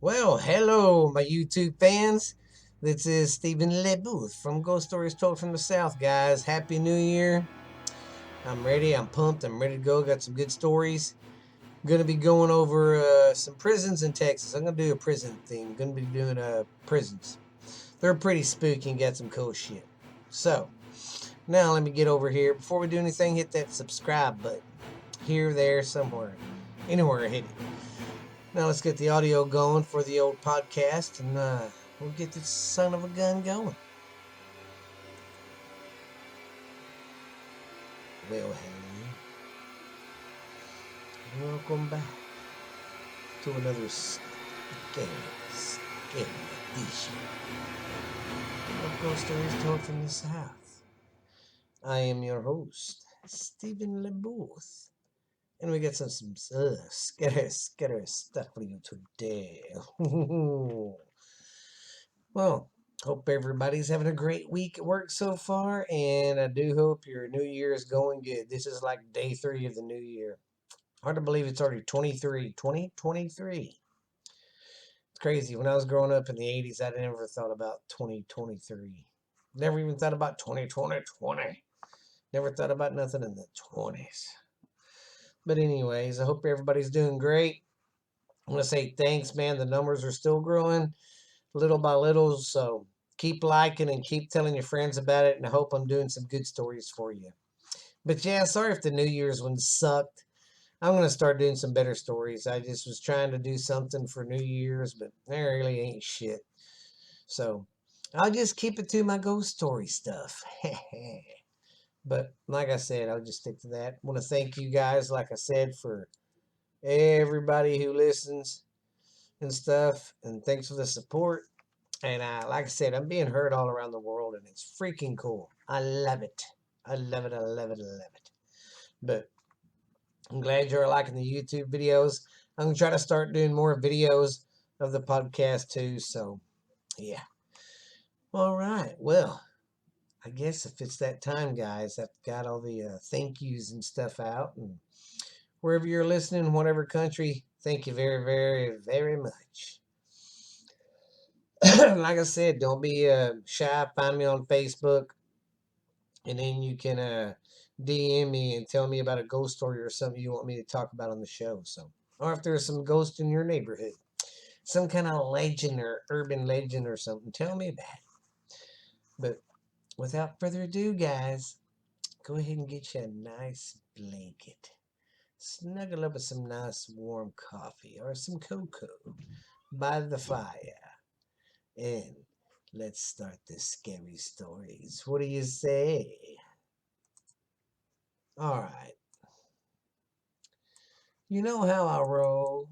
Well, hello, my YouTube fans. This is Stephen LeBooth from Ghost Stories Told from the South, guys. Happy New Year. I'm ready. I'm pumped. I'm ready to go. Got some good stories. I'm going to be going over some prisons in Texas. I'm going to do a prison theme. Going to be doing prisons. They're pretty spooky and got some cool shit. So, now let me get over here. Before we do anything, hit that subscribe button. Here, there, somewhere. Anywhere, hit it. Now let's get the audio going for the old podcast and we'll get this son of a gun going. Well, hey, welcome back to another scary edition of Ghost Stories Told from the South. I am your host, Stephen LeBooth, and we got some scary stuff for you today. Well, hope everybody's having a great week at work so far, and I do hope your new year is going good. This is like day 3 of the new year. Hard to believe it's already 2023. It's crazy. When I was growing up in the 80s, I never thought about 2023. Never even thought about 2020. Never thought about nothing in the 20s. But anyways, I hope everybody's doing great. I want to say thanks, man. The numbers are still growing little by little. So keep liking and keep telling your friends about it. And I hope I'm doing some good stories for you. But yeah, sorry if the New Year's one sucked. I'm going to start doing some better stories. I just was trying to do something for New Year's, but there really ain't shit. So I'll just keep it to my ghost story stuff. But like I said, I'll just stick to that. I want to thank you guys, like I said, for everybody who listens and stuff. And thanks for the support. And like I said, I'm being heard all around the world, and it's freaking cool. I love it. I love it. I love it. I love it. But I'm glad you're liking the YouTube videos. I'm going to try to start doing more videos of the podcast too. So, yeah. All right. Well, I guess if it's that time, guys, I've got all the thank yous and stuff out. And wherever you're listening, whatever country, thank you very, very, very much. Like I said, don't be shy. Find me on Facebook, and then you can DM me and tell me about a ghost story or something you want me to talk about on the show. So, or if there's some ghost in your neighborhood, some kind of legend or urban legend or something, tell me about it. But without further ado, guys, go ahead and get you a nice blanket. Snuggle up with some nice warm coffee or some cocoa by the fire. And let's start the scary stories. What do you say? All right. You know how I roll.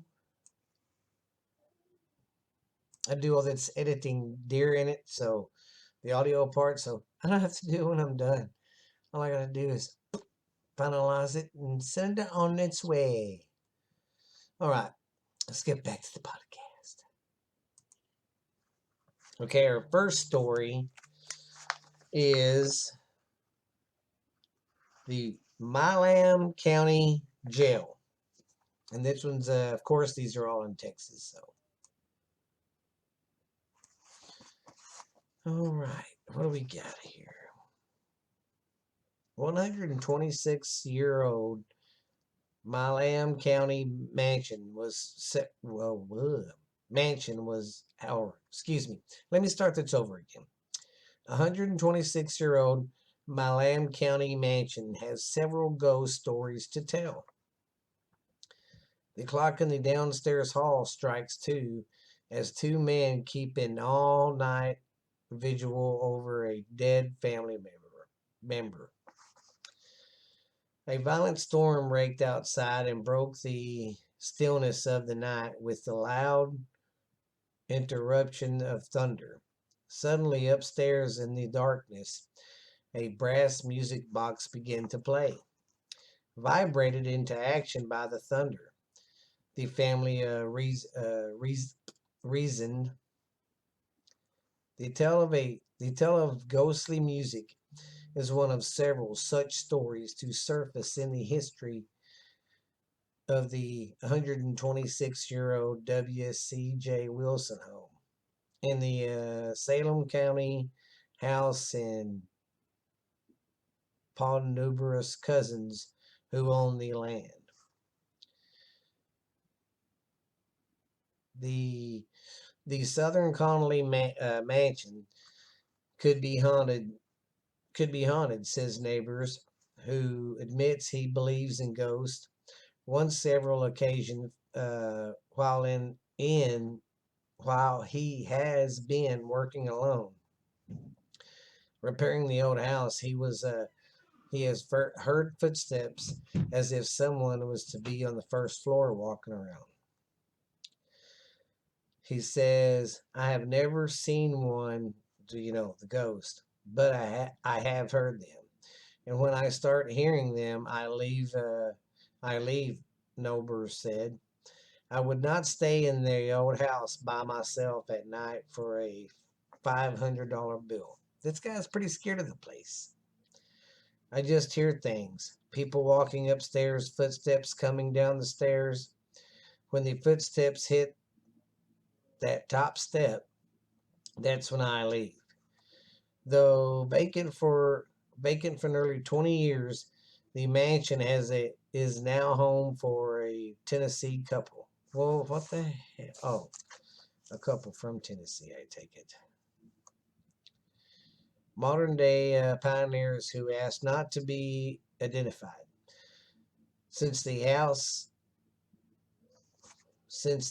I do all this editing deer in it, so the audio part, so I don't have to do it when I'm done. All I gotta do is finalize it and send it on its way. All right, let's get back to the podcast. Okay, our first story is the Milam County Jail. And this one's, of course, these are all in Texas, so. All right, what do we got here? 126-year-old Milam County mansion was set. Well, mansion was our. Excuse me. Let me start this over again. 126-year-old Milam County mansion has several ghost stories to tell. The clock in the downstairs hall strikes 2 as 2 men keep an all-night vigil over a dead family member. A violent storm raked outside and broke the stillness of the night with the loud interruption of thunder. Suddenly, upstairs in the darkness, a brass music box began to play, vibrated into action by the thunder. The family reasoned. The tale of ghostly music is one of several such stories to surface in the history of the 126-year-old W.C.J. Wilson home in the Salem County house in Paul cousins who own the land. The Southern Connolly mansion could be haunted, says neighbors who admits he believes in ghosts. On several occasions, while he has been working alone, repairing the old house, he has heard footsteps as if someone was to be on the first floor walking around. He says, I have never seen one, the ghost, but I have heard them. And when I start hearing them, I leave, Nober said. I would not stay in the old house by myself at night for a $500 bill. This guy's pretty scared of the place. I just hear things. People walking upstairs, footsteps coming down the stairs. When the footsteps hit that top step, that's when I leave. Though vacant for nearly 20 years, the mansion is now home for a Tennessee couple. Well, what the hell? Oh, a couple from Tennessee, I take it. Modern day pioneers who asked not to be identified. Since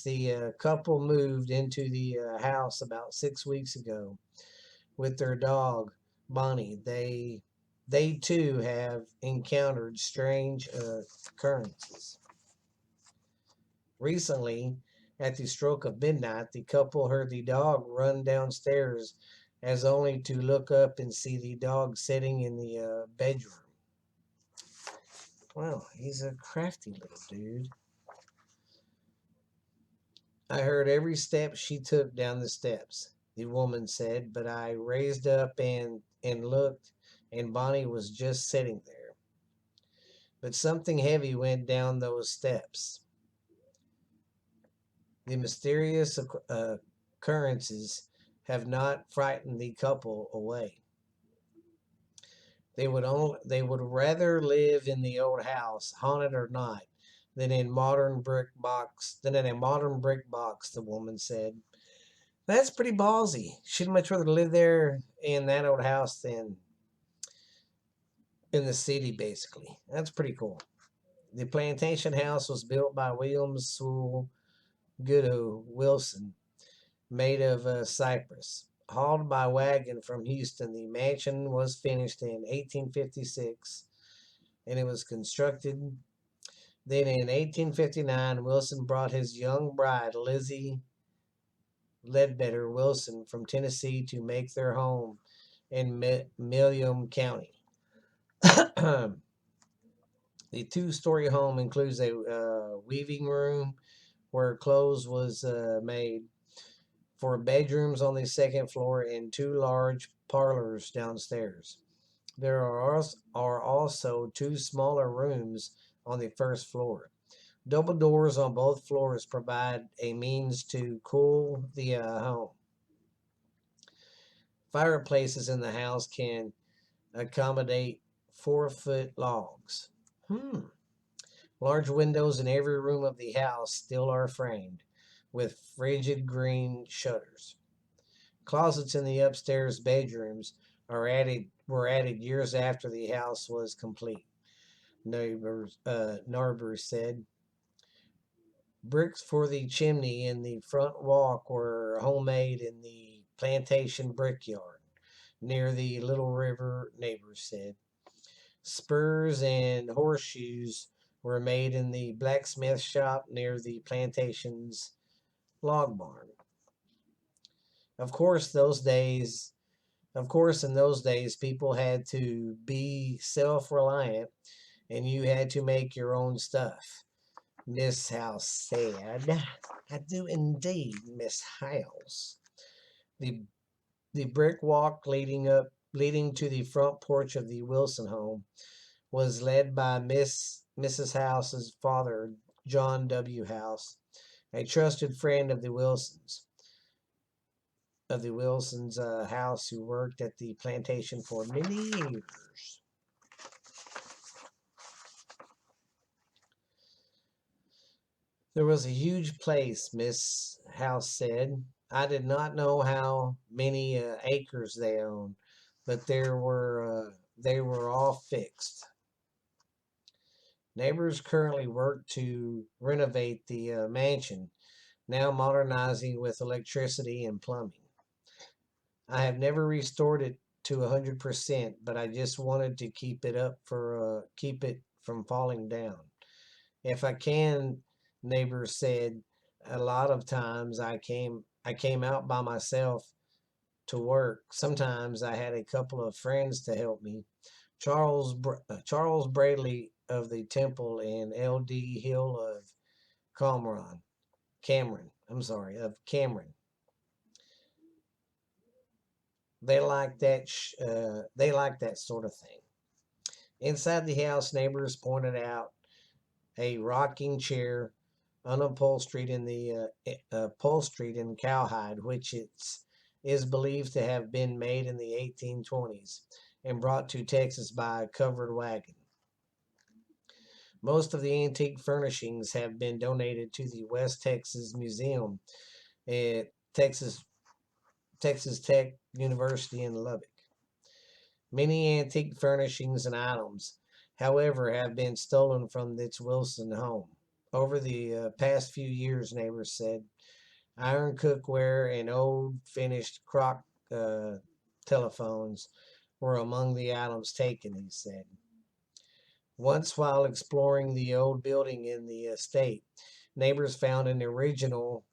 the couple moved into the house about 6 weeks ago with their dog Bonnie, they too have encountered strange occurrences. Recently, at the stroke of midnight, the couple heard the dog run downstairs as only to look up and see the dog sitting in the bedroom. Wow, he's a crafty little dude. I heard every step she took down the steps, the woman said, but I raised up and looked, and Bonnie was just sitting there. But something heavy went down those steps. The mysterious occurrences have not frightened the couple away. They would rather live in the old house, haunted or not, than in a modern brick box, the woman said. That's pretty ballsy. She'd much rather live there in that old house than in the city, basically. That's pretty cool. The plantation house was built by William Sewell Goodrow Wilson, made of cypress. Hauled by wagon from Houston, the mansion was finished in 1856, and it was constructed. Then in 1859, Wilson brought his young bride, Lizzie Ledbetter Wilson, from Tennessee to make their home in Milam County. The two-story home includes a weaving room where clothes was made, 4 bedrooms on the second floor, and 2 large parlors downstairs. There are also 2 smaller rooms on the first floor. Double doors on both floors provide a means to cool the home. Fireplaces in the house can accommodate 4-foot logs. Large windows in every room of the house still are framed with frigid green shutters. Closets in the upstairs bedrooms were added years after the house was complete, Narber said. Bricks for the chimney in the front walk were homemade in the plantation brickyard near the Little River, neighbors said. Spurs and horseshoes were made in the blacksmith shop near the plantation's log barn. Of course, in those days, people had to be self-reliant, and you had to make your own stuff, Miss House said. I do indeed, Miss House. The brick walk leading to the front porch of the Wilson home was led by Mrs. House's father, John W. House, a trusted friend of the Wilsons' house, who worked at the plantation for many years. There was a huge place, Miss House said. I did not know how many acres they owned, but they were all fixed. Neighbors currently work to renovate the mansion, now modernizing with electricity and plumbing. I have never restored it to 100%, but I just wanted to keep it from falling down. If I can, neighbors said, a lot of times I came out by myself to work. Sometimes I had a couple of friends to help me. Charles Bradley of the Temple and L.D. Hill of Cameron. They like they like that sort of thing. Inside the house, neighbors pointed out a rocking chair, unupholstered in the upholstered in cowhide, which is believed to have been made in the 1820s and brought to Texas by a covered wagon. Most of the antique furnishings have been donated to the West Texas Museum at Texas Tech University in Lubbock. Many antique furnishings and items, however, have been stolen from its Wilson home. Over the past few years, neighbors said, iron cookware and old finished crock telephones were among the items taken, he said. Once, while exploring the old building in the estate, neighbors found an original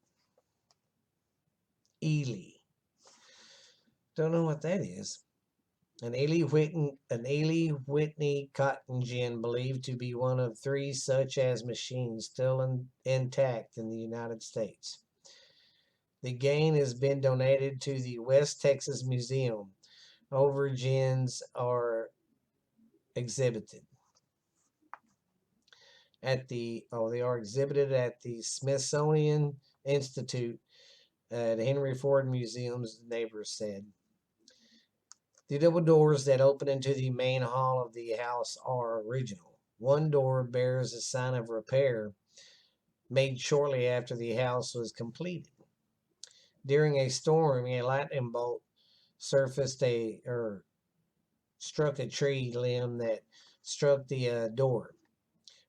Ely. Don't know what that is. An Ely Whitney cotton gin, believed to be one of three such as machines still intact in the United States. The gain has been donated to the West Texas Museum. Over gins are exhibited they are exhibited at the Smithsonian Institute at Henry Ford Museum's, neighbors said. The double doors that open into the main hall of the house are original. One door bears a sign of repair made shortly after the house was completed. During a storm, a lightning bolt struck a tree limb that struck the door,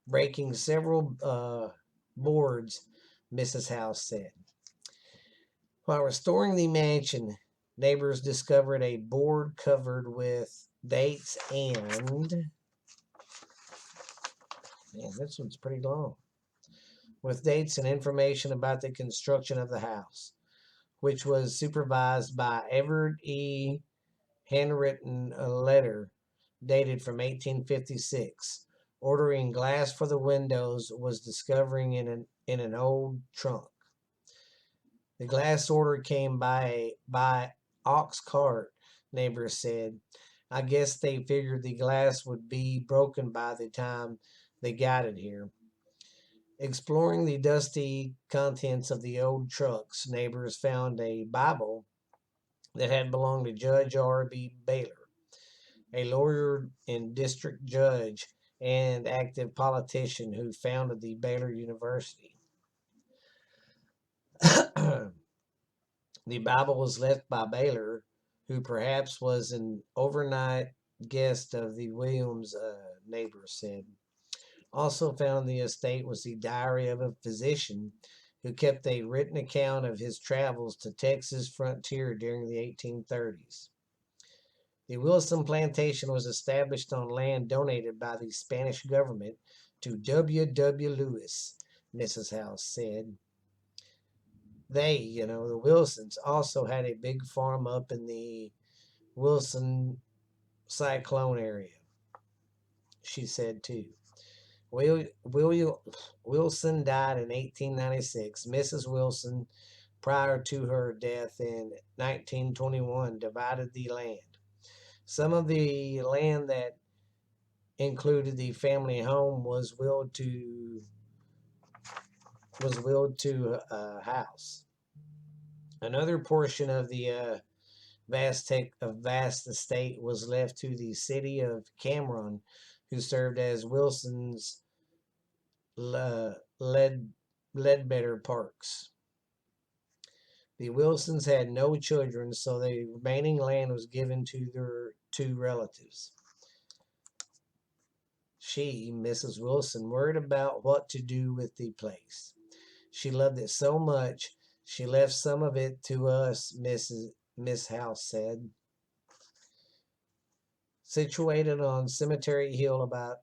breaking several boards, Mrs. House said. While restoring the mansion, neighbors discovered a board covered with dates and... Man, this one's pretty long. With dates and information about the construction of the house, which was supervised by Everett E. handwritten a letter dated from 1856. Ordering glass for the windows was discovered in an old trunk. The glass order came by ox cart, neighbors said. I guess they figured the glass would be broken by the time they got it here. Exploring the dusty contents of the old trunks, neighbors found a Bible that had belonged to Judge R.B. Baylor, a lawyer and district judge and active politician who founded the Baylor University. The Bible was left by Baylor, who perhaps was an overnight guest of the Williams, neighbors said. Also found in the estate was the diary of a physician who kept a written account of his travels to Texas frontier during the 1830s. The Wilson plantation was established on land donated by the Spanish government to W. W. Lewis, Mrs. House said. They, the Wilsons, also had a big farm up in the Wilson cyclone area, she said too. Wilson died in 1896. Mrs. Wilson, prior to her death in 1921, divided the land. Some of the land that included the family home was willed to was willed to a house. Another portion of the vast estate was left to the city of Cameron, who served as Wilson's Ledbetter Parks. The Wilsons had no children, so the remaining land was given to their two relatives. She, Mrs. Wilson, worried about what to do with the place. She loved it so much, she left some of it to us, Miss House said. Situated on Cemetery Hill about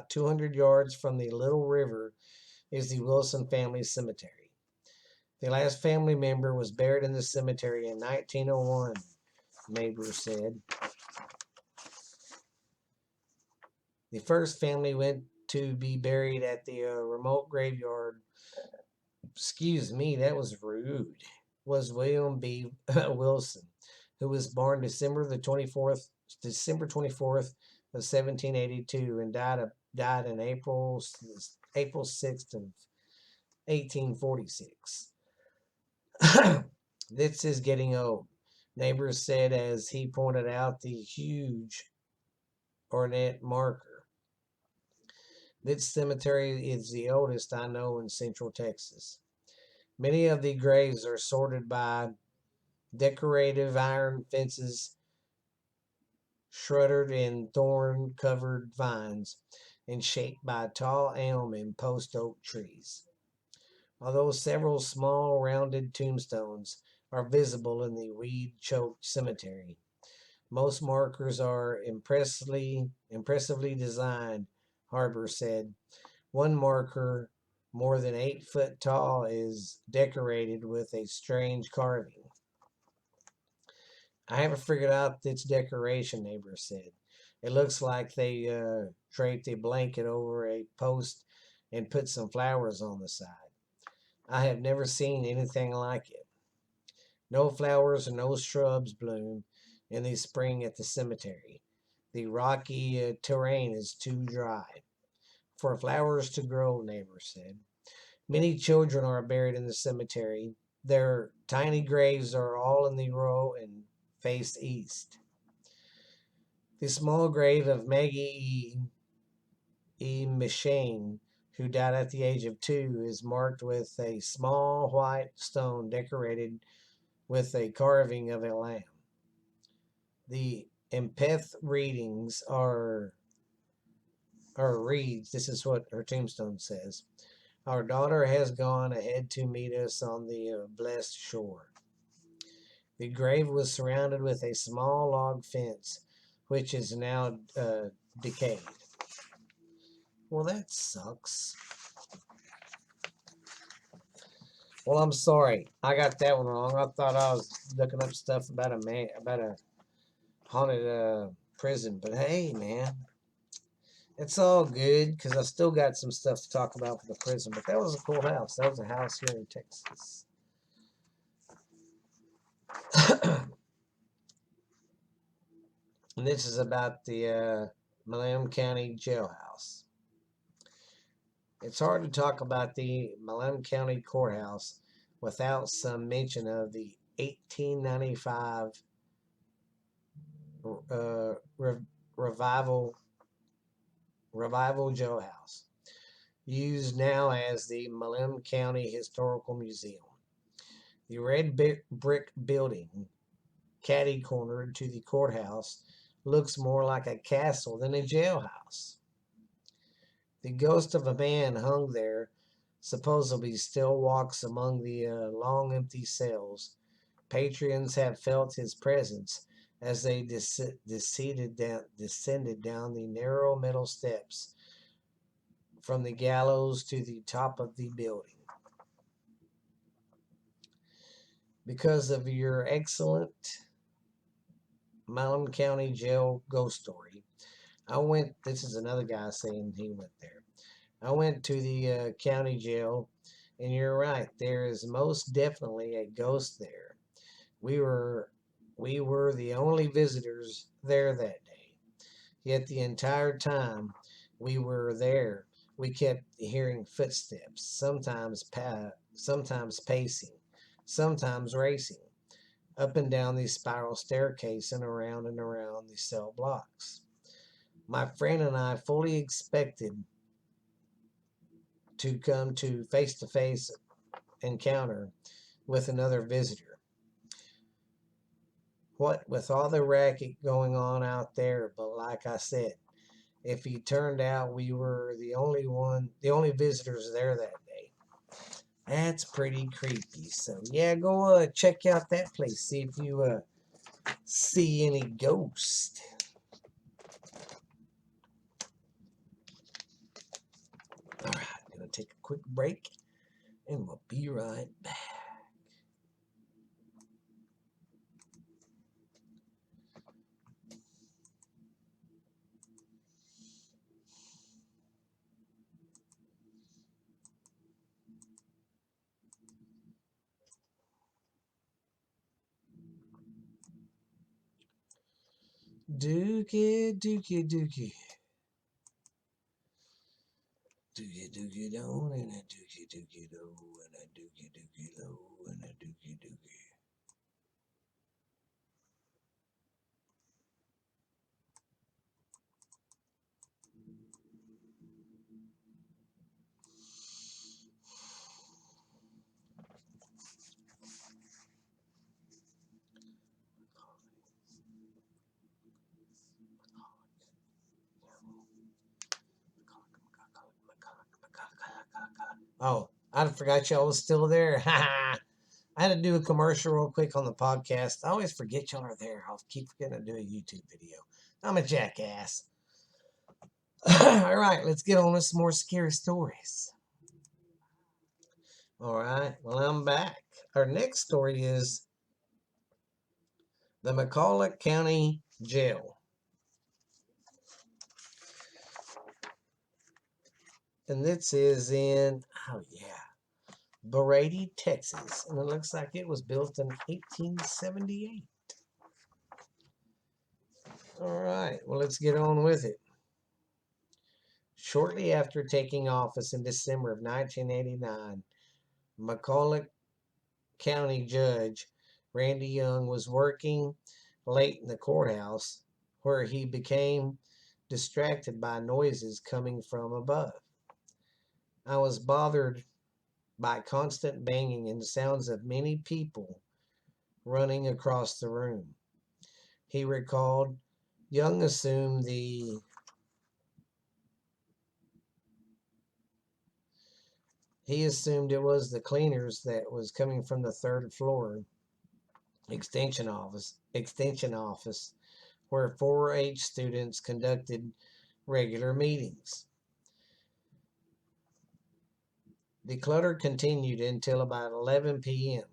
200 yards from the Little River is the Wilson family cemetery. The last family member was buried in the cemetery in 1901, neighbors said. The first family went to be buried at the remote graveyard. Excuse me, that was rude. Was William B. Wilson, who was born December 24th of 1782 and died in April 6th of 1846. This is getting old, neighbors said as he pointed out the huge ornate marker. This cemetery is the oldest I know in Central Texas. Many of the graves are sorted by decorative iron fences, shrouded in thorn-covered vines, and shaped by tall elm and post oak trees. Although several small rounded tombstones are visible in the weed-choked cemetery, most markers are impressively designed, Harbor said. One marker, more than 8 foot tall, is decorated with a strange carving. I haven't figured out its decoration, neighbor said. It looks like they draped a blanket over a post and put some flowers on the side. I have never seen anything like it. No flowers and no shrubs bloom in the spring at the cemetery. The rocky terrain is too dry for flowers to grow, neighbor said. Many children are buried in the cemetery. Their tiny graves are all in the row and face east. The small grave of Maggie E. Machine, who died at the age of 2, is marked with a small white stone decorated with a carving of a lamb. The empeth readings are reads, this is what her tombstone says. Our daughter has gone ahead to meet us on the blessed shore. The grave was surrounded with a small log fence, which is now decayed. Well, that sucks. Well, I'm sorry. I got that one wrong. I thought I was looking up stuff about a haunted prison. But hey, man, it's all good because I still got some stuff to talk about for the prison. But that was a cool house. That was a house here in Texas. And this is about the Milam County Jailhouse. It's hard to talk about the Milam County Courthouse without some mention of the 1895 revival jailhouse, used now as the Milam County Historical Museum. The red brick building, catty-cornered to the courthouse, looks more like a castle than a jailhouse. The ghost of a man hung there supposedly still walks among the long empty cells. Patrons have felt his presence as they descended down the narrow metal steps from the gallows to the top of the building. Because of your excellent Milam County Jail ghost story, this is another guy saying he went there. I went to the county jail, and you're right, there is most definitely a ghost there. We were the only visitors there that day. Yet the entire time we were there, We kept hearing footsteps, sometimes pacing, sometimes racing, up and down the spiral staircase and around the cell blocks. My friend and I fully expected to come to face encounter with another visitor. What with all the racket going on out there, but like I said, if he turned out we were the only visitors there that day. That's pretty creepy. So yeah, go check out that place. See if you see any ghosts. All right, gonna take a quick break, and we'll be right back. Dookie, dookie, dookie. Dookie, dookie, down, and a dookie, dookie, low, and a dookie, dookie, low, and a dookie, dookie. Oh, I forgot y'all was still there. I had to do a commercial real quick on the podcast. I always forget y'all are there. I'll keep forgetting to do a YouTube video. I'm a jackass. All right, let's get on with some more scary stories. All right, well, I'm back. Our next story is the McCullough County Jail. And this is in, oh yeah, Brady, Texas. And it looks like it was built in 1878. All right, well, let's get on with it. Shortly after taking office in December of 1989, McCullough County Judge Randy Young was working late in the courthouse where he became distracted by noises coming from above. I was bothered by constant banging and sounds of many people running across the room. He recalled. Young assumed it was the cleaners that was coming from the third floor extension office where 4-H students conducted regular meetings. The clutter continued until about 11 p.m.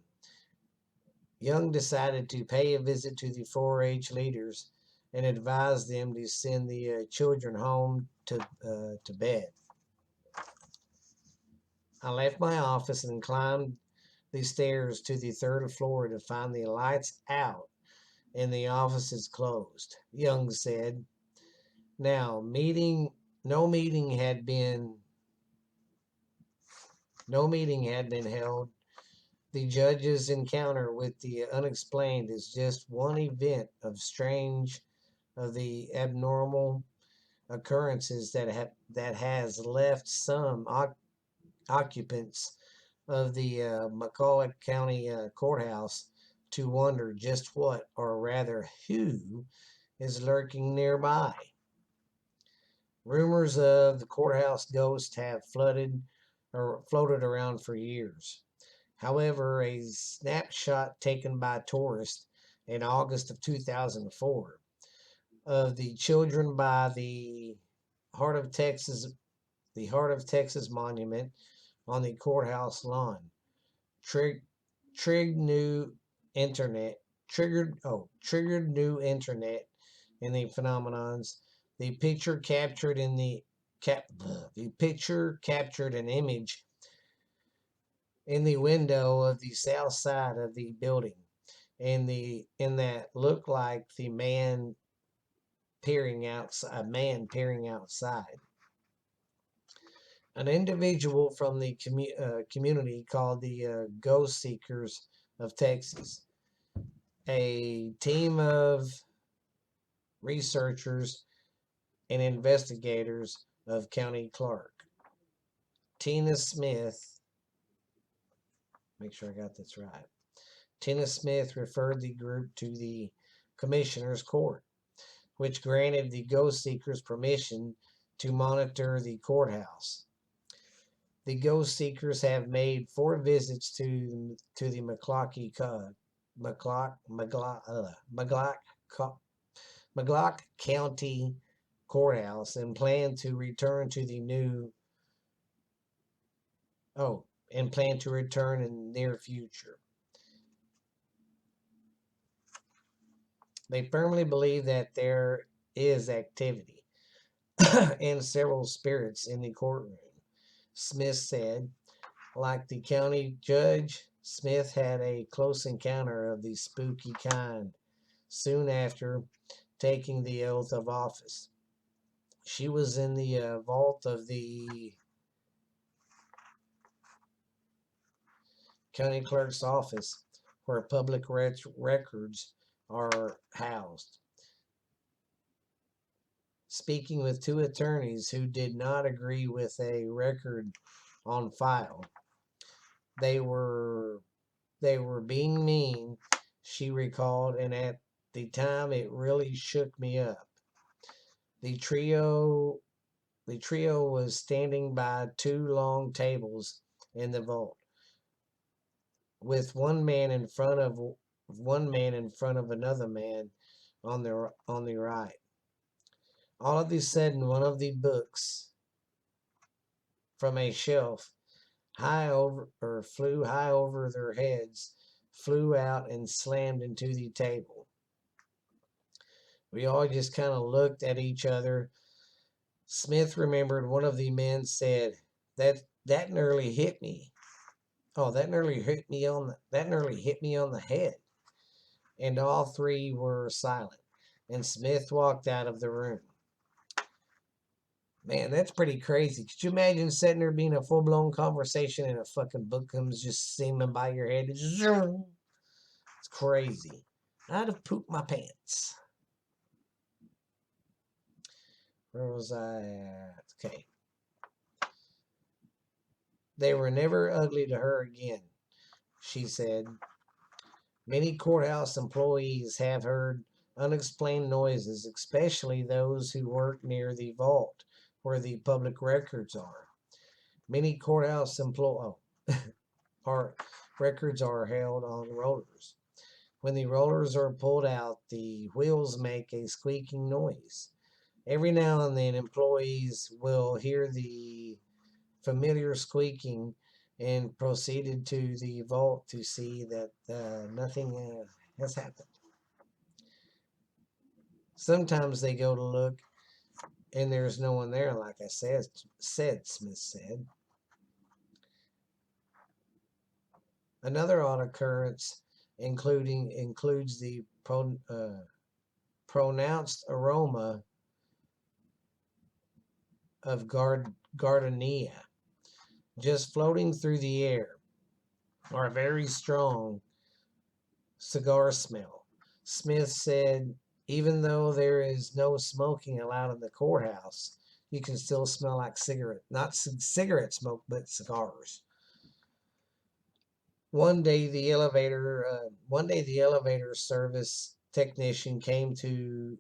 Young decided to pay a visit to the 4-H leaders and advised them to send the children home to bed. I left my office and climbed the stairs to the third floor to find the lights out and the offices closed, Young said. Now, no meeting had been held. The judge's encounter with the unexplained is just one event of the abnormal occurrences that has left some occupants of the McCullough County Courthouse to wonder just what, or rather who, is lurking nearby. Rumors of the courthouse ghost have floated around for years. However, a snapshot taken by tourists in August of 2004 of the children by the Heart of Texas monument on the courthouse lawn triggered new internet in the phenomenons. The picture captured an image in the window of the south side of the building, in that looked like a man peering outside. An individual from the community called the Ghost Seekers of Texas, a team of researchers and investigators of County Clerk. Tina Smith, make sure I got this right. Tina Smith referred the group to the Commissioner's Court, which granted the Ghost Seekers permission to monitor the courthouse. The Ghost Seekers have made 4 visits to the McCullough County Courthouse and plan to return to the in the near future. They firmly believe that there is activity and several spirits in the courtroom, Smith said. Like the county judge, Smith had a close encounter of the spooky kind soon after taking the oath of office. She was in the vault of the county clerk's office where public records are housed, speaking with 2 attorneys who did not agree with a record on file. They were being mean, she recalled, and at the time it really shook me up. The trio was standing by 2 long tables in the vault, with one man in front of another man on the right. All of a sudden, one of the books from a shelf flew high over their heads, flew out and slammed into the table. We all just kind of looked at each other. Smith remembered one of the men said, that nearly hit me. Oh, that nearly hit me on the head. And all 3 were silent, and Smith walked out of the room. Man, that's pretty crazy. Could you imagine sitting there being a full-blown conversation and a fucking book comes just seeming by your head? It's crazy. I'd have pooped my pants. Where was I at? Okay. They were never ugly to her again, she said. Many courthouse employees have heard unexplained noises, especially those who work near the vault where the public records are. Many courthouse records are held on rollers. When the rollers are pulled out, the wheels make a squeaking noise. Every now and then, employees will hear the familiar squeaking and proceeded to the vault to see that nothing has happened. Sometimes they go to look and there's no one there, like I said, Smith said. Another odd occurrence includes the pronounced aroma of gardenia just floating through the air, or a very strong cigar smell. Smith said, even though there is no smoking allowed in the courthouse, you can still smell like not cigarette smoke, but cigars. One day the elevator service technician came to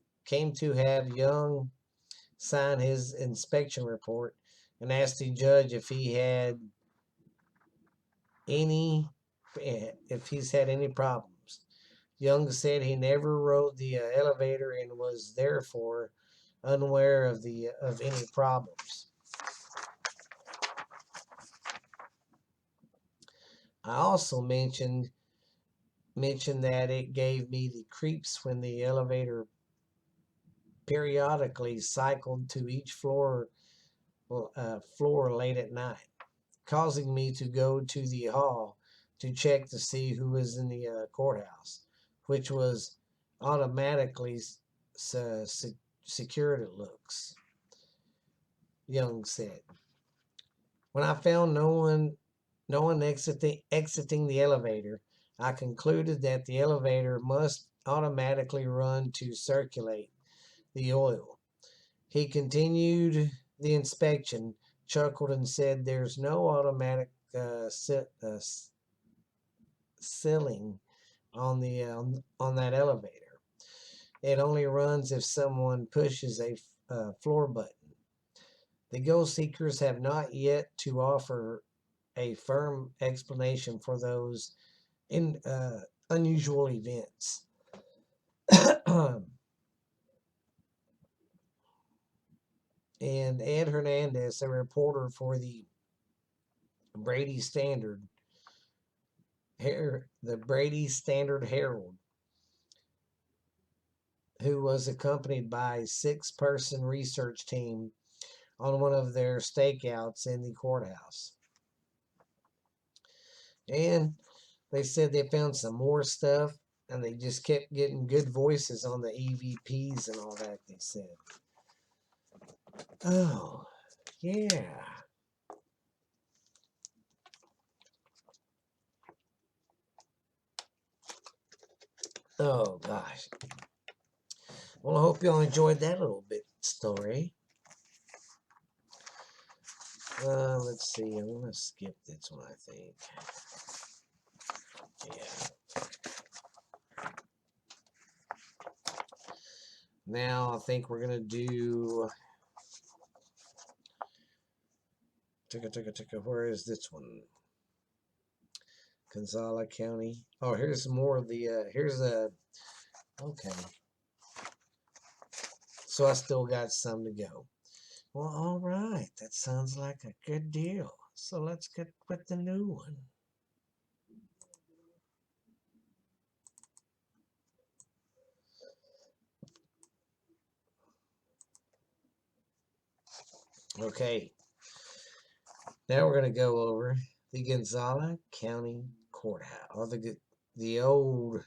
have Young sign his inspection report and asked the judge if he's had any problems. Young said he never rode the elevator and was therefore unaware of any problems. I also mentioned that it gave me the creeps when the elevator periodically cycled to each floor late at night, causing me to go to the hall to check to see who was in the courthouse, which was automatically secured, it looks, Young said. When I found no one exiting the elevator, I concluded that the elevator must automatically run to circulate the oil. He continued the inspection, chuckled, and said, "There's no automatic sealing on that elevator. It only runs if someone pushes a floor button." The ghost seekers have not yet to offer a firm explanation for those in unusual events. And Ed Hernandez, a reporter for the Brady Standard, the Brady Standard Herald, who was accompanied by a 6-person research team on one of their stakeouts in the courthouse. And they said they found some more stuff, and they just kept getting good voices on the EVPs and all that, they said. Oh, yeah. Oh, gosh. Well, I hope y'all enjoyed that little bit story. Let's see. I'm going to skip this one, I think. Yeah. Now, I think we're going to do... Where is this one? Gonzales County. Oh, here's more of the... Okay. So I still got some to go. Well, all right. That sounds like a good deal. So let's get with the new one. Okay. Now we're going to go over the Gonzales County Courthouse, or the old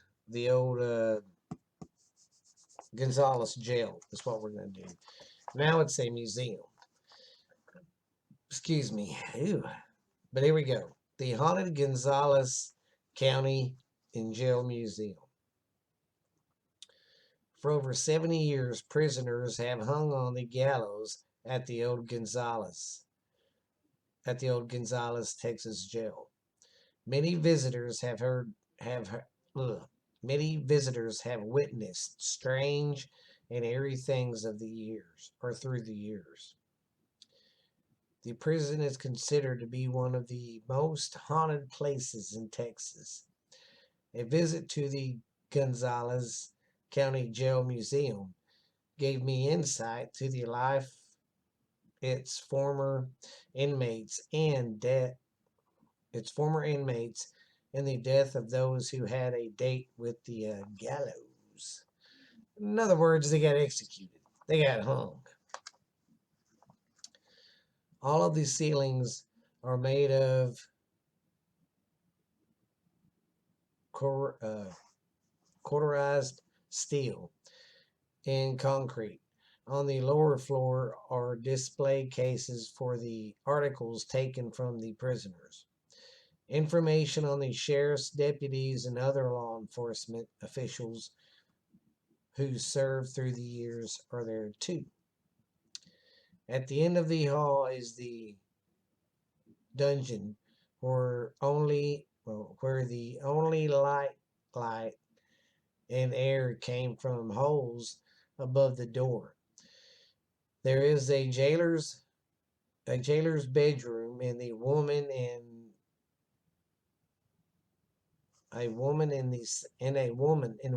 Gonzales Jail. Is what we're going to do. Now it's a museum. Excuse me. Ew. But here we go. The haunted Gonzales County in Jail Museum. For over 70 years, prisoners have hung on the gallows at the old Gonzales, Texas jail. Many visitors have witnessed strange and eerie things through the years. The prison is considered to be one of the most haunted places in Texas. A visit to the Gonzales County Jail Museum gave me insight to the life its former inmates and the death of those who had a date with the gallows. In other words, they got executed. They got hung. All of these ceilings are made of cauterized steel and concrete. On the lower floor are display cases for the articles taken from the prisoners. Information on the sheriff's deputies and other law enforcement officials who served through the years are there too. At the end of the hall is the dungeon where the only light and air came from holes above the door. There is a jailer's bedroom, and a woman in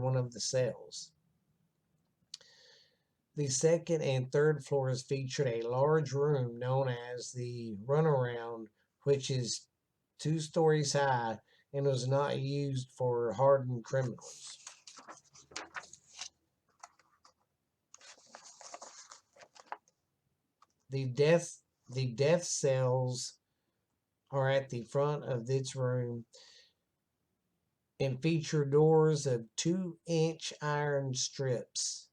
one of the cells. The second and third floors featured a large room known as the runaround, which is 2 stories high and was not used for hardened criminals. The death cells are at the front of this room and feature doors of 2-inch iron strips,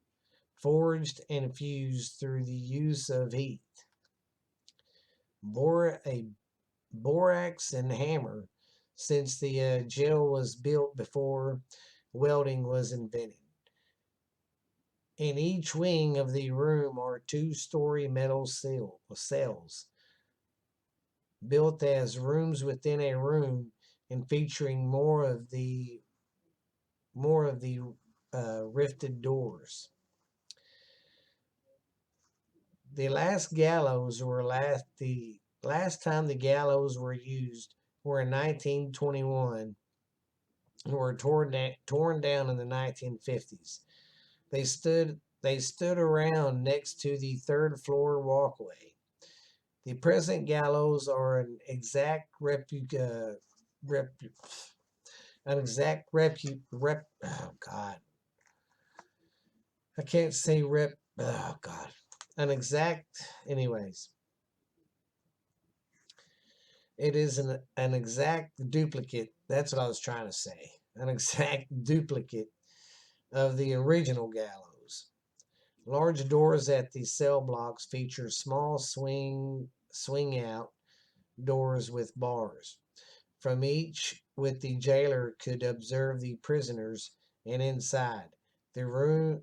forged and fused through the use of heat. Bore a borax and hammer, since the jail was built before welding was invented. In each wing of the room are two-story metal cells, built as rooms within a room and featuring more of the rifted doors. The last time the gallows were used were in 1921 and were torn down in the 1950s. They stood around next to the third floor walkway. The present gallows are rep, an exact repu, rep. Oh God, I can't say rep. Oh God, an exact. Anyways, it is an exact duplicate. That's what I was trying to say. An exact duplicate of the original gallows. Large doors at the cell blocks feature small swing out doors with bars. From each, with the jailer could observe the prisoners and inside. The room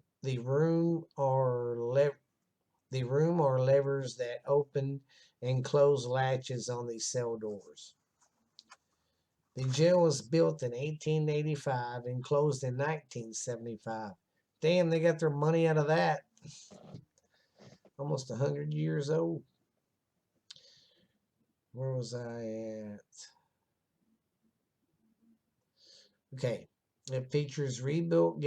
are levers that open and close latches on the cell doors. The jail was built in 1885 and closed in 1975. Damn, they got their money out of that. Almost 100 years old. Where was I at? Okay. It features rebuilt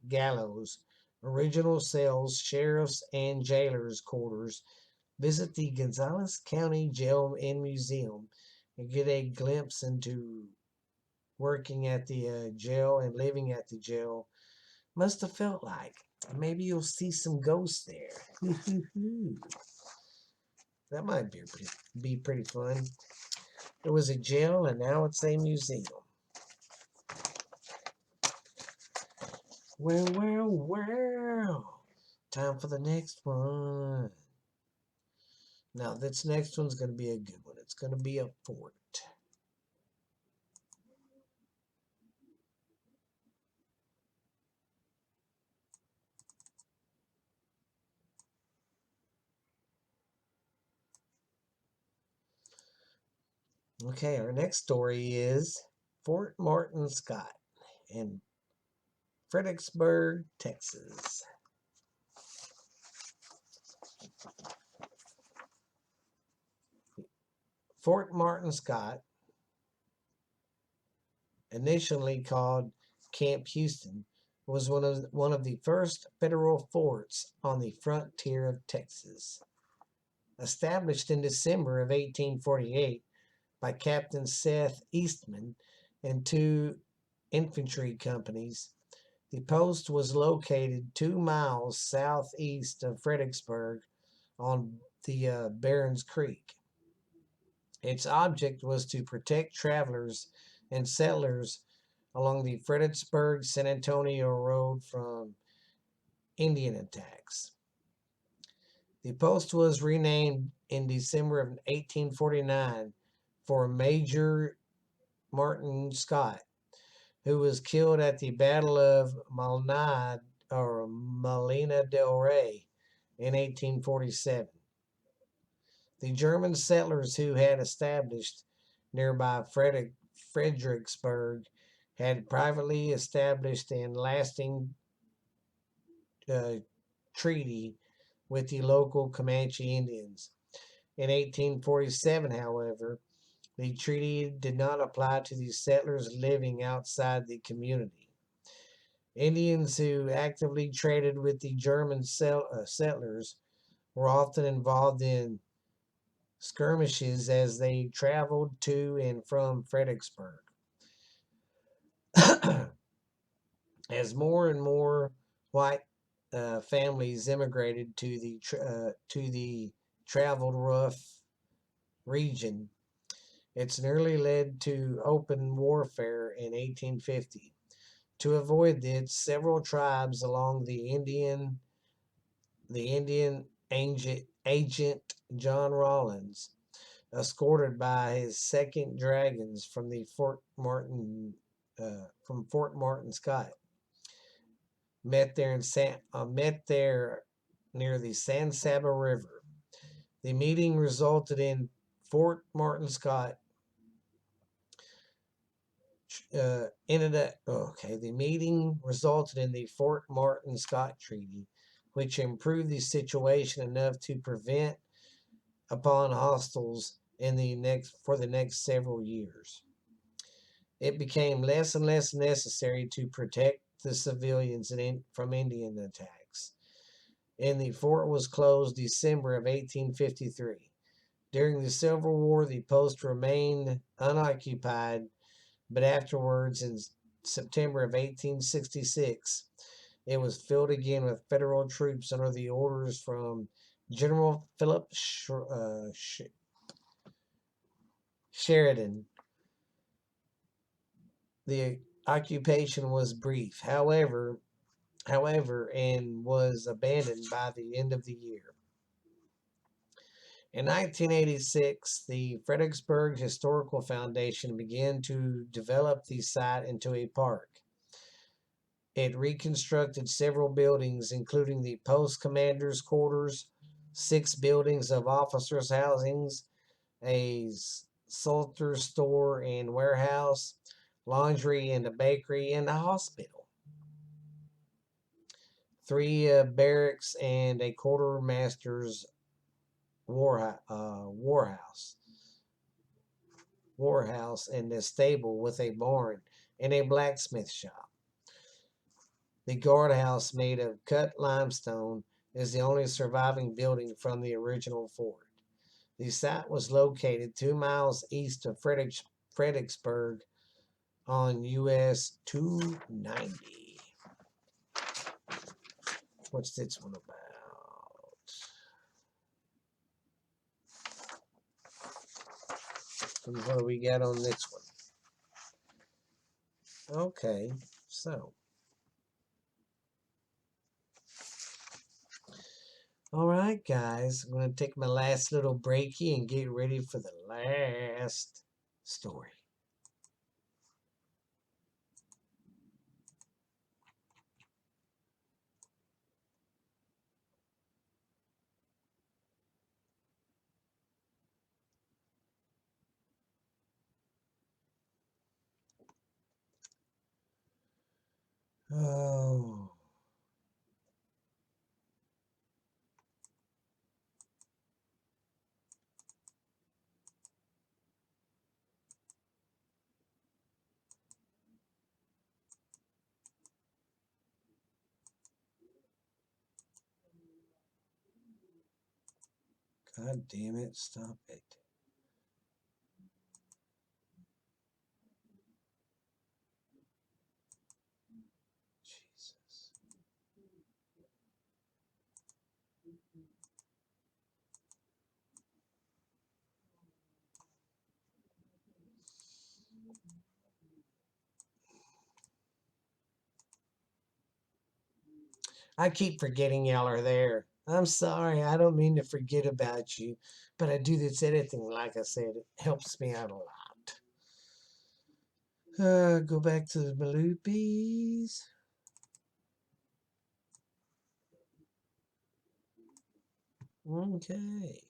gallows, original cells, sheriff's and jailer's quarters. Visit the Gonzales County Jail and Museum and get a glimpse into working at the jail and living at the jail must have felt like. Maybe you'll see some ghosts there. That might be pretty fun. It was a jail and now it's a museum. Well. Time for the next one. Now, this next one's going to be a good one. It's going to be a fort. Okay, our next story is Fort Martin Scott in Fredericksburg, Texas. Fort Martin Scott, initially called Camp Houston, was one of the first federal forts on the frontier of Texas. Established in December of 1848 by Captain Seth Eastman and two infantry companies, the post was located 2 miles southeast of Fredericksburg on the Barons Creek. Its object was to protect travelers and settlers along the Fredericksburg-San Antonio Road from Indian attacks. The post was renamed in December of 1849 for Major Martin Scott, who was killed at the Battle of Molina del Rey in 1847. The German settlers who had established nearby Fredericksburg had privately established and lasting treaty with the local Comanche Indians. In 1847, however, the treaty did not apply to the settlers living outside the community. Indians who actively traded with the German settlers were often involved in skirmishes as they traveled to and from Fredericksburg. As more and more white families immigrated to the traveled rough region, it's nearly led to open warfare in 1850. To avoid this, several tribes along the Indian agent John Rawlins escorted by his second dragons from the Fort Martin, Scott. Met there near the San Saba River. The meeting resulted in Fort Martin, Scott. The meeting resulted in the Fort Martin Scott Treaty, which improved the situation enough to prevent upon hostiles for the next several years. It became less and less necessary to protect the civilians from Indian attacks, and the fort was closed December of 1853. During the Civil War, the post remained unoccupied, but afterwards, in September of 1866, it was filled again with federal troops under the orders from General Philip Sheridan. The occupation was brief, however, and was abandoned by the end of the year. In 1986, the Fredericksburg Historical Foundation began to develop the site into a park. It reconstructed several buildings, including the post commander's quarters, 6 buildings of officers' housings, a Salter store and warehouse, laundry and a bakery, and a hospital, 3 barracks, and a quartermaster's warehouse, and a stable with a barn and a blacksmith shop. The guardhouse, made of cut limestone, is the only surviving building from the original fort. The site was located 2 miles east of Fredericksburg on US 290. What's this one about? What do we got on this one? Okay, so. All right, guys, I'm going to take my last little breaky and get ready for the last story. Oh. God damn it, stop it. Jesus. I keep forgetting y'all are there. I'm sorry, I don't mean to forget about you, but I do this editing, like I said, it helps me out a lot. Go back to the Maloopies. Okay.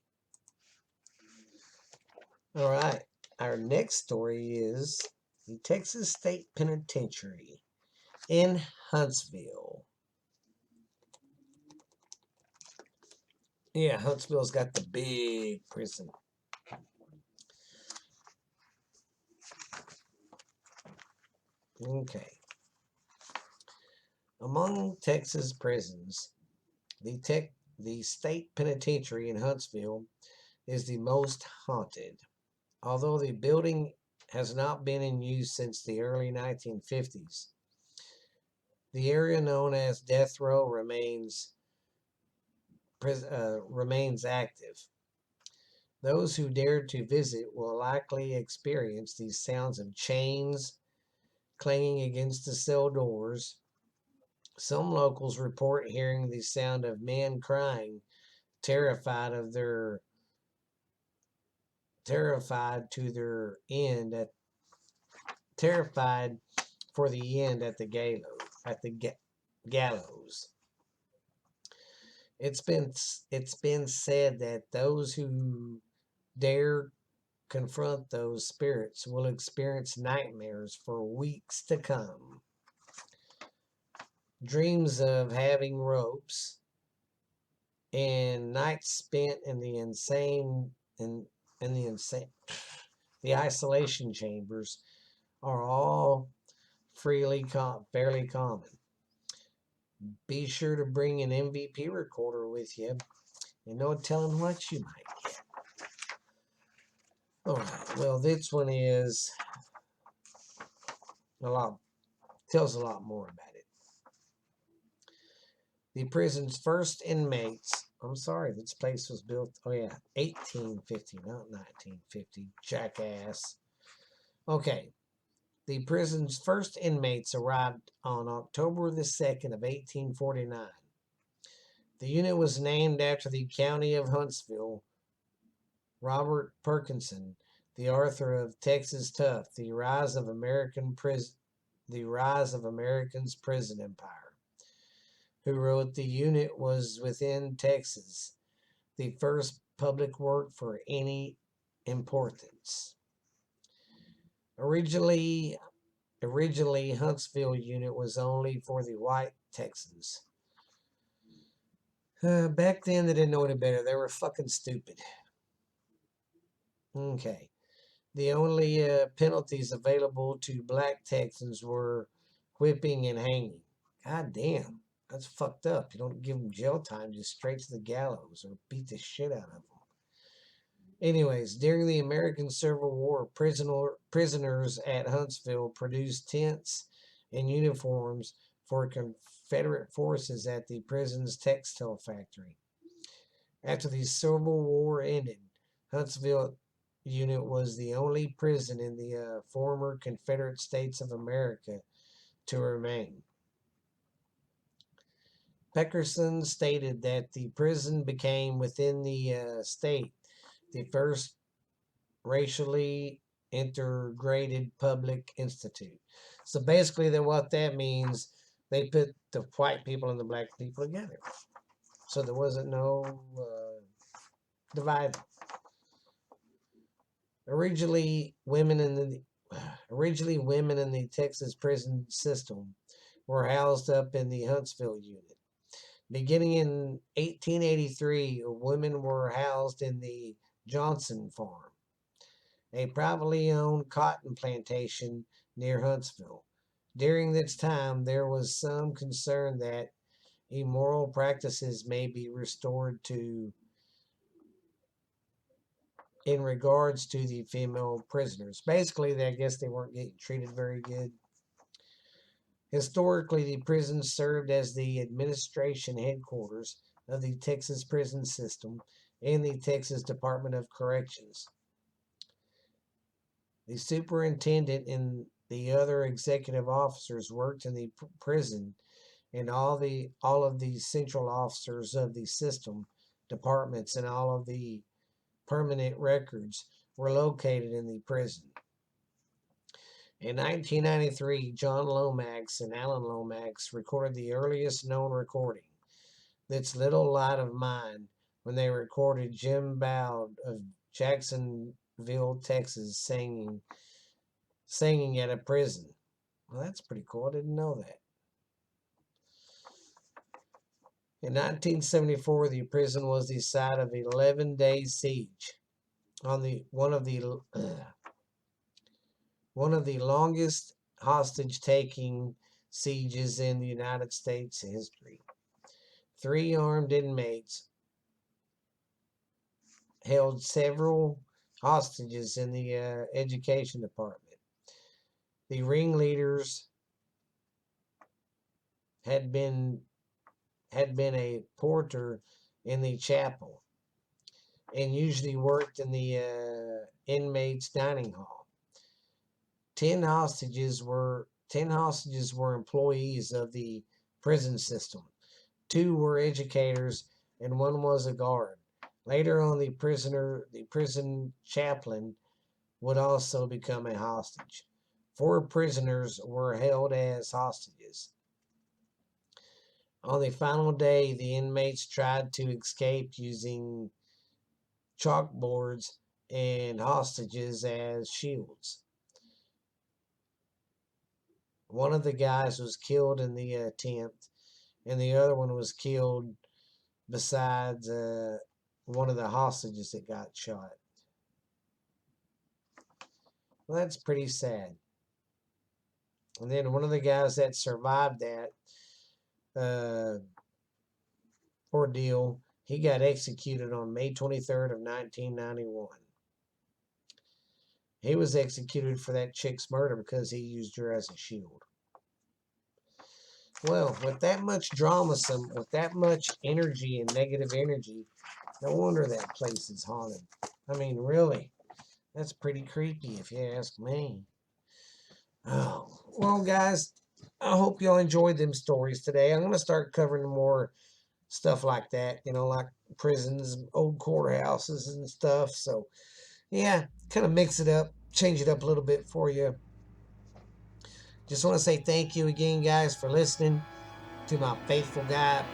All right. Our next story is the Texas State Penitentiary in Huntsville. Yeah, Huntsville's got the big prison. Okay. Among Texas prisons, the State Penitentiary in Huntsville is the most haunted. Although the building has not been in use since the early 1950s, the area known as Death Row remains active. Those who dare to visit will likely experience the sounds of chains clanging against the cell doors. Some locals report hearing the sound of men crying, terrified of their terrified to their end at terrified for the end at the gallows. It's been said that those who dare confront those spirits will experience nightmares for weeks to come. Dreams of having ropes and nights spent in the the isolation chambers are all fairly common. Be sure to bring an MVP recorder with you, and no telling what you might get. All right. Well, this one is tells a lot more about it. The prison's first inmates. I'm sorry, this place was built. Oh yeah, 1850, not 1950. Jackass. Okay. The prison's first inmates arrived on October the 2nd of 1849. The unit was named after the county of Huntsville. Robert Perkinson, the author of Texas Tough, The Rise of American's Prison Empire, who wrote the unit was within Texas, the first public work for any importance. Originally, Huntsville unit was only for the white Texans. Back then, they didn't know any better. They were fucking stupid. Okay. The only penalties available to black Texans were whipping and hanging. God damn. That's fucked up. You don't give them jail time, just straight to the gallows or beat the shit out of them. Anyways, during the American Civil War, prisoners at Huntsville produced tents and uniforms for Confederate forces at the prison's textile factory. After the Civil War ended, Huntsville unit was the only prison in the former Confederate States of America to remain. Peckerson stated that the prison became within the state the first racially integrated public institute. So basically, what that means, they put the white people and the black people together. So there wasn't no divide. Originally, women in the Texas prison system were housed up in the Huntsville unit. Beginning in 1883, women were housed in the Johnson Farm, a privately owned cotton plantation near Huntsville. During this time, there was some concern that immoral practices may be restored in regards to the female prisoners. Basically, I guess they weren't getting treated very good. Historically, the prison served as the administration headquarters of the Texas prison system and the Texas Department of Corrections. The superintendent and the other executive officers worked in the prison, and all of the central officers of the system departments and all of the permanent records were located in the prison. In 1993, John Lomax and Alan Lomax recorded the earliest known recording, This Little Light of Mine, when they recorded Jim Bowd of Jacksonville, Texas, singing at a prison. Well, that's pretty cool. I didn't know that. In 1974, the prison was the site of an 11-day siege on one of the longest hostage-taking sieges in the United States history. 3 armed inmates held several hostages in the education department. The ringleaders had been a porter in the chapel and usually worked in the inmates' dining hall. 10 hostages were employees of the prison system. 2 were educators and 1 was a guard. Later on, the prison chaplain would also become a hostage. 4 prisoners were held as hostages. On the final day, the inmates tried to escape using chalkboards and hostages as shields. One of the guys was killed in the attempt, and the other one was killed besides one of the hostages that got shot. Well, that's pretty sad. And then one of the guys that survived that uh, ordeal, he got executed on May 23rd of 1991. He was executed for that chick's murder because he used her as a shield. Well, with that much drama, with that much energy and negative energy, no wonder that place is haunted. I mean, really, that's pretty creepy if you ask me. Oh, well, guys, I hope y'all enjoyed them stories today. I'm going to start covering more stuff like that, like prisons, old courthouses and stuff. So, yeah, kind of mix it up, change it up a little bit for you. Just want to say thank you again, guys, for listening to my faithful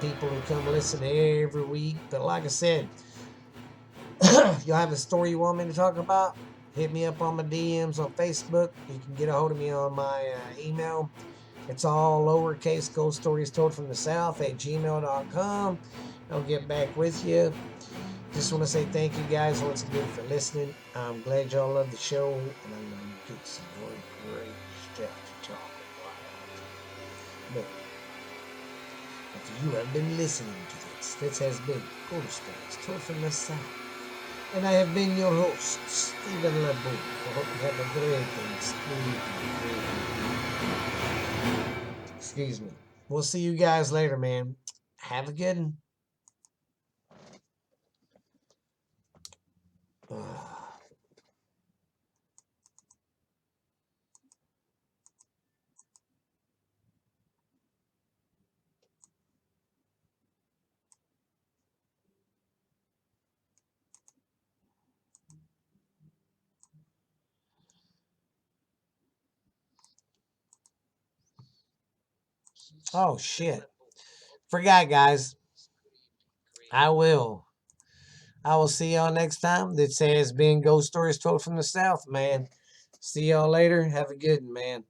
people who come listen every week. But like I said, if y'all have a story you want me to talk about, hit me up on my DMs on Facebook. You can get a hold of me on my email. It's all lowercase, ghost stories told from the south at gmail.com. I'll get back with you. Just want to say thank you guys once again for listening. I'm glad y'all love the show, and I'm going to get some more great stuff to talk about. But if you have been listening to this has been Ghost Stories told from the south. And I have been your host, Stephen LeBoux. I hope you have a great Thanksgiving. Excuse me. We'll see you guys later, man. Have a good one. Oh, shit. Forgot, guys. I will. I will see y'all next time. This has been Ghost Stories Told from the South, man. See y'all later. Have a good one, man.